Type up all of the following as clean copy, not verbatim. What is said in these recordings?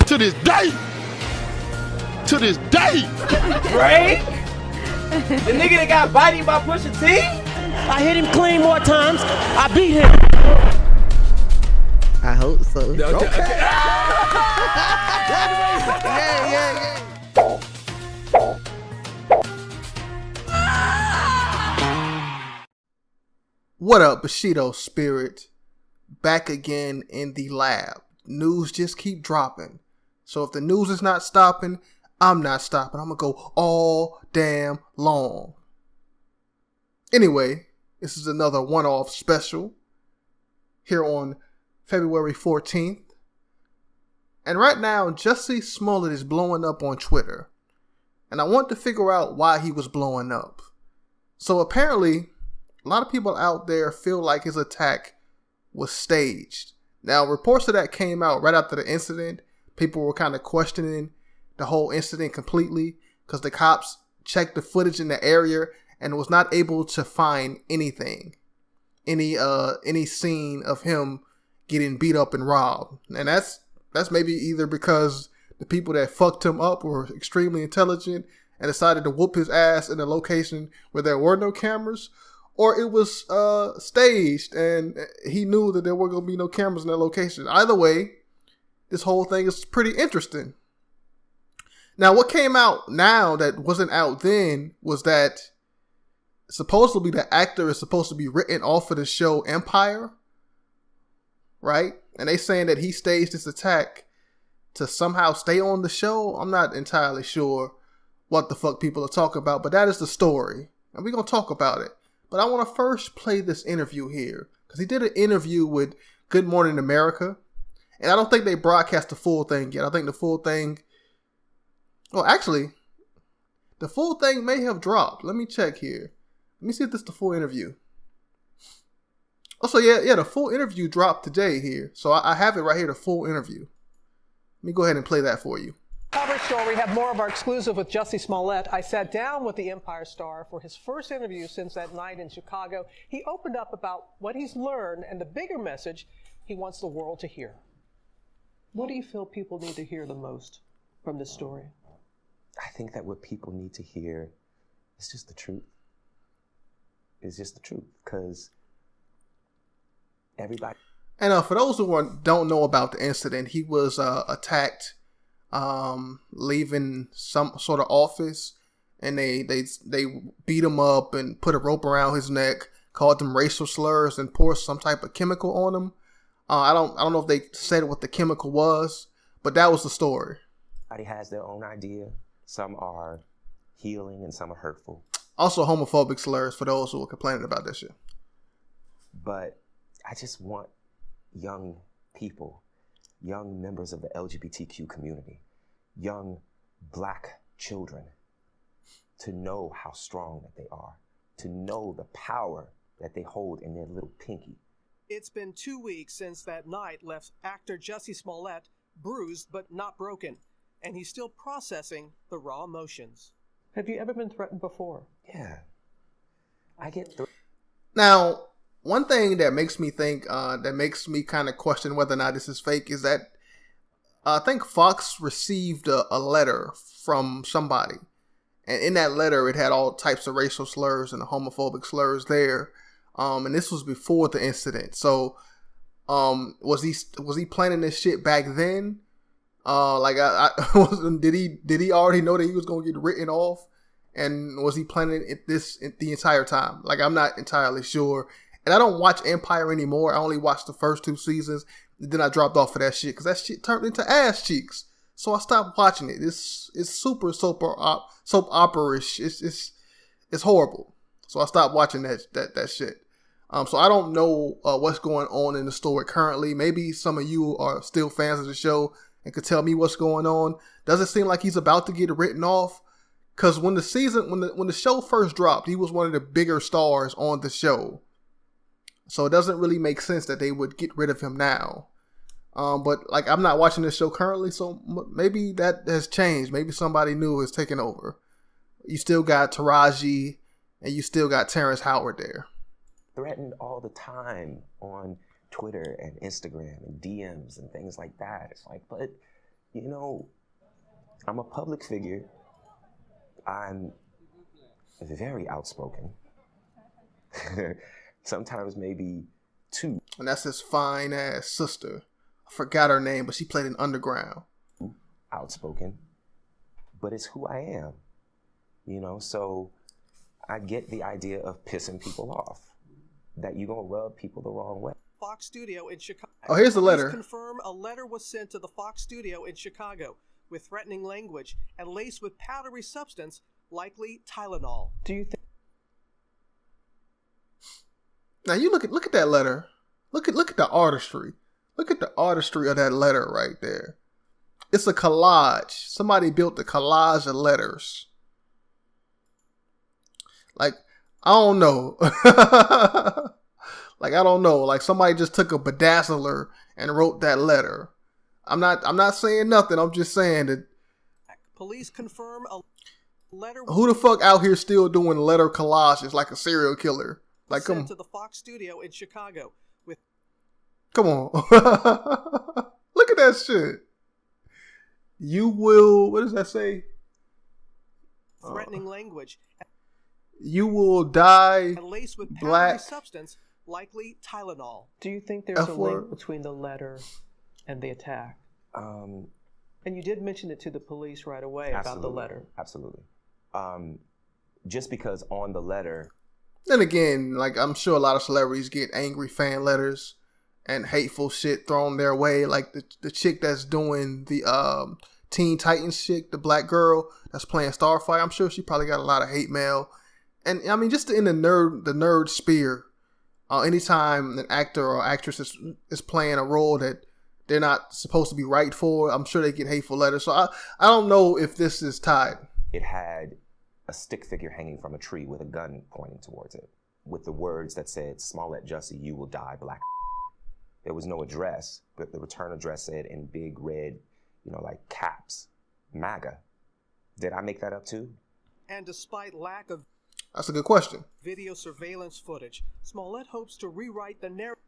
To this day. Drake? The nigga that got bodied by Pusha T? I hit him clean more times. I beat him. I hope so. Okay. Yeah. What up, Bushido Spirit? Back again in the lab. News just keep dropping. So if the news is not stopping, I'm not stopping. I'm gonna go all damn long. Anyway, this is another one-off special here on February 14th. And right now, Jussie Smollett is blowing up on Twitter. And I want to figure out why he was blowing up. So apparently, a lot of people out there feel like his attack was staged. Now, reports of that came out right after the incident. People were kind of questioning the whole incident completely because the cops checked the footage in the area and was not able to find anything, any scene of him getting beat up and robbed. And that's maybe either because the people that fucked him up were extremely intelligent and decided to whoop his ass in a location where there were no cameras, or it was staged and he knew that there were going to be no cameras in that location. Either way, this whole thing is pretty interesting. Now, what came out now that wasn't out then was that supposedly the actor is supposed to be written off of the show Empire, right? And they saying that he staged this attack to somehow stay on the show. I'm not entirely sure what the fuck people are talking about, but that is the story. And we're going to talk about it. But I want to first play this interview here because he did an interview with Good Morning America. And I don't think they broadcast the full thing yet. I think the full thing... Oh, actually, the full thing may have dropped. Let me check here. Let me see if this is the full interview. Also, yeah, the full interview dropped today here. So I have it right here, the full interview. Let me go ahead and play that for you. Coverage story. We have more of our exclusive with Jussie Smollett. I sat down with the Empire star for his first interview since that night in Chicago. He opened up about what he's learned and the bigger message he wants the world to hear. What do you feel people need to hear the most from this story? I think that what people need to hear is just the truth. It's just the truth, because everybody... And for those who don't know about the incident, he was attacked leaving some sort of office, and they beat him up and put a rope around his neck, called him racial slurs, and poured some type of chemical on him. I don't know if they said what the chemical was, but that was the story. Everybody has their own idea. Some are healing and some are hurtful. Also homophobic slurs for those who are complaining about this shit. But I just want young people, young members of the LGBTQ community, young Black children to know how strong that they are, to know the power that they hold in their little pinky. It's been 2 weeks since that night left actor Jussie Smollett bruised but not broken, and he's still processing the raw emotions. Have you ever been threatened before? Yeah. I get threatened. Now, one thing that makes me think, that makes me kind of question whether or not this is fake is that I think Fox received a letter from somebody. And in that letter, it had all types of racial slurs and homophobic slurs there. And this was before the incident. So, was he planning this shit back then? Did he already know that he was going to get written off? And was he planning this the entire time? Like, I'm not entirely sure. And I don't watch Empire anymore. I only watched the first 2 seasons. Then I dropped off of that shit because that shit turned into ass cheeks. So I stopped watching it. It's super soap opera-ish. It's horrible. So I stopped watching that shit. So I don't know what's going on in the story currently. Maybe some of you are still fans of the show and could tell me what's going on. Does it seem like he's about to get written off? Because when the show first dropped, he was one of the bigger stars on the show. So it doesn't really make sense that they would get rid of him now. But like, I'm not watching this show currently, so maybe that has changed. Maybe somebody new is taking over. You still got Taraji and you still got Terrence Howard there. Threatened all the time on Twitter and Instagram and DMs and things like that. It's like, but You know, I'm a public figure. I'm very outspoken. Sometimes maybe too And that's his fine ass sister. I forgot her name, but she played in Underground. outspoken. But it's who I am. You know, so I get the idea of pissing people off. That you're going to rub people the wrong way. Fox studio in Chicago. Oh, here's the letter. Police confirm a letter was sent to the Fox studio in Chicago with threatening language and laced with powdery substance, likely Tylenol. Do you think? Now you look at that letter. Look at the artistry. Look at the artistry of that letter right there. It's a collage. Somebody built a collage of letters. Like, I don't know. Like, I don't know. Like, somebody just took a bedazzler and wrote that letter. I'm not saying nothing. I'm just saying that. Police confirm a letter. Who the fuck out here still doing letter collages like a serial killer? Like, come to the Fox studio in Chicago with. Come on. Look at that shit. You will. What does that say? Threatening language. You will die And laced with powdery black. substance, likely Tylenol. Do you think there's a link between the letter and the attack? And you did mention it to the police right away about the letter. Absolutely. Just because on the letter. Then again, like, I'm sure a lot of celebrities get angry fan letters and hateful shit thrown their way. Like the chick that's doing the Teen Titans chick, the black girl that's playing Starfire. I'm sure she probably got a lot of hate mail. And I mean, just in the nerd sphere, anytime an actor or actress is playing a role that they're not supposed to be right for, I'm sure they get hateful letters. So I don't know if this is tied. It had a stick figure hanging from a tree with a gun pointing towards it, with the words that said, "Smollett Jussie, you will die black." There was no address, but the return address said in big red, like caps, MAGA. Did I make that up too? And despite lack of That's a good question. video surveillance footage, Smollett hopes to rewrite the narrative.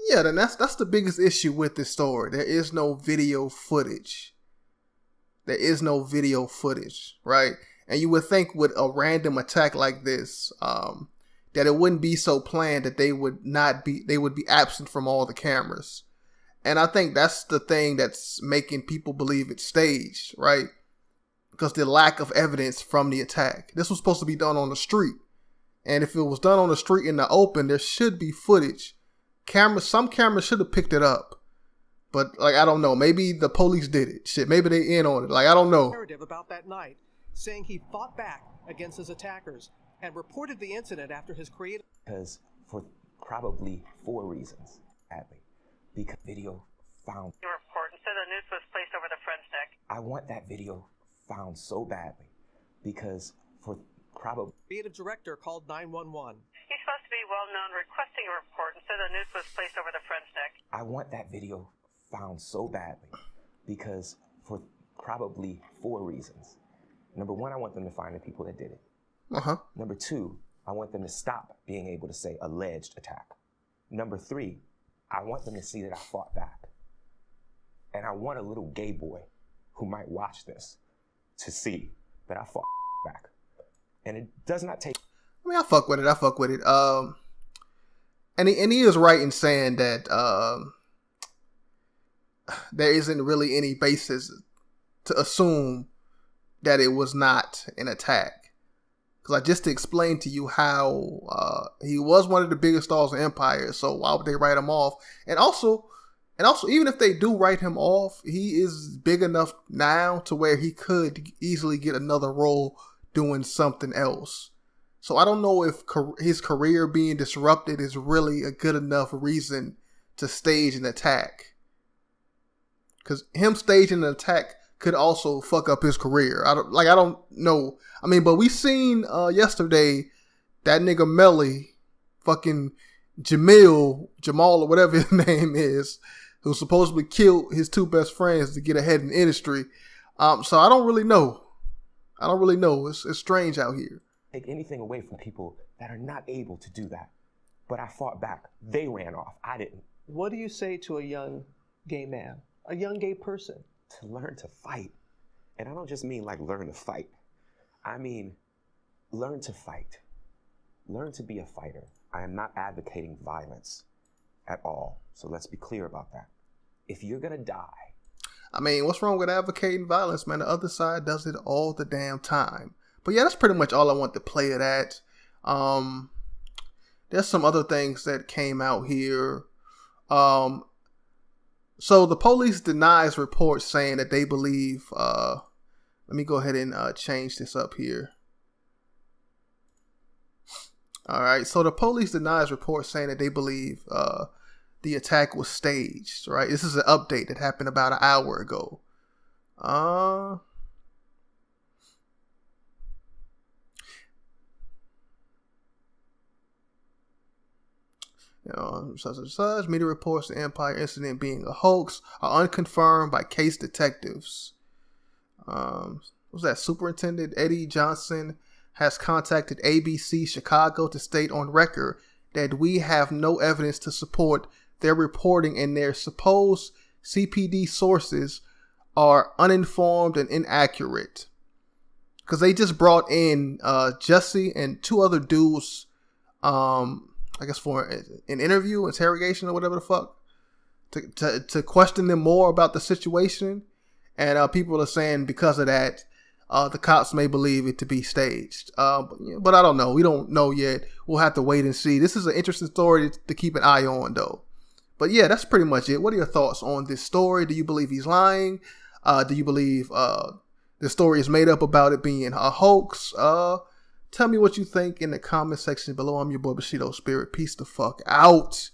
Yeah, then that's the biggest issue with this story. There is no video footage. There is no video footage, right? And you would think with a random attack like this, that it wouldn't be so planned that they would be absent from all the cameras. And I think that's the thing that's making people believe it's staged, right? Because the lack of evidence from the attack. This was supposed to be done on the street. And if it was done on the street in the open, there should be footage. Some cameras should have picked it up. But, like, I don't know. Maybe the police did it. Shit, maybe they in on it. Like, I don't know. Narrative about that night, saying he fought back against his attackers and reported the incident after his creative. Because for probably 4 reasons, sadly. Because video found. Your report said the noose was placed over the friend's neck. I want that video found so badly because for probably. Creative director called 911. He's supposed to be well-known requesting a report and said the noose was placed over the friend's neck. I want that video found so badly because for probably 4 reasons. Number 1, I want them to find the people that did it. Number 2, I want them to stop being able to say alleged attack. Number 3, I want them to see that I fought back. And I want a little gay boy who might watch this to see that I fought back. And it does not take. I mean, I fuck with it. And he is right in saying that there isn't really any basis to assume that it was not an attack. Because I just explained to you how he was one of the biggest stars in Empire, so why would they write him off? And also, even if they do write him off, he is big enough now to where he could easily get another role doing something else. So I don't know if his career being disrupted is really a good enough reason to stage an attack. Because him staging an attack could also fuck up his career. I don't know. I mean, but we seen yesterday that nigga Melly, fucking Jamal or whatever his name is, who supposedly killed his 2 best friends to get ahead in the industry. So I don't really know. It's strange out here. Take anything away from people that are not able to do that. But I fought back. They ran off. I didn't. What do you say to a young gay man, a young gay person to learn to fight. And I don't just mean like learn to fight. I mean, learn to fight. Learn to be a fighter. I am not advocating violence at all. So let's be clear about that. If you're going to die. I mean, what's wrong with advocating violence, man? The other side does it all the damn time. But yeah, that's pretty much all I want to play it at. There's some other things that came out here. So the police denies reports saying that they believe, let me go ahead and change this up here. All right. So the police denies reports saying that they believe the attack was staged, right? This is an update that happened about an hour ago. Such media reports the Empire incident being a hoax are unconfirmed by case detectives. What's that? Superintendent Eddie Johnson has contacted ABC Chicago to state on record that we have no evidence to support their reporting, and their supposed CPD sources are uninformed and inaccurate. Because they just brought in Jussie and two other dudes, I guess for an interview, interrogation, or whatever the fuck, to question them more about the situation. And people are saying because of that, the cops may believe it to be staged. But I don't know. We don't know yet. We'll have to wait and see. This is an interesting story to keep an eye on, though. But yeah, that's pretty much it. What are your thoughts on this story? Do you believe he's lying? Do you believe the story is made up about it being a hoax? Tell me what you think in the comment section below. I'm your boy Bushido Spirit. Peace the fuck out.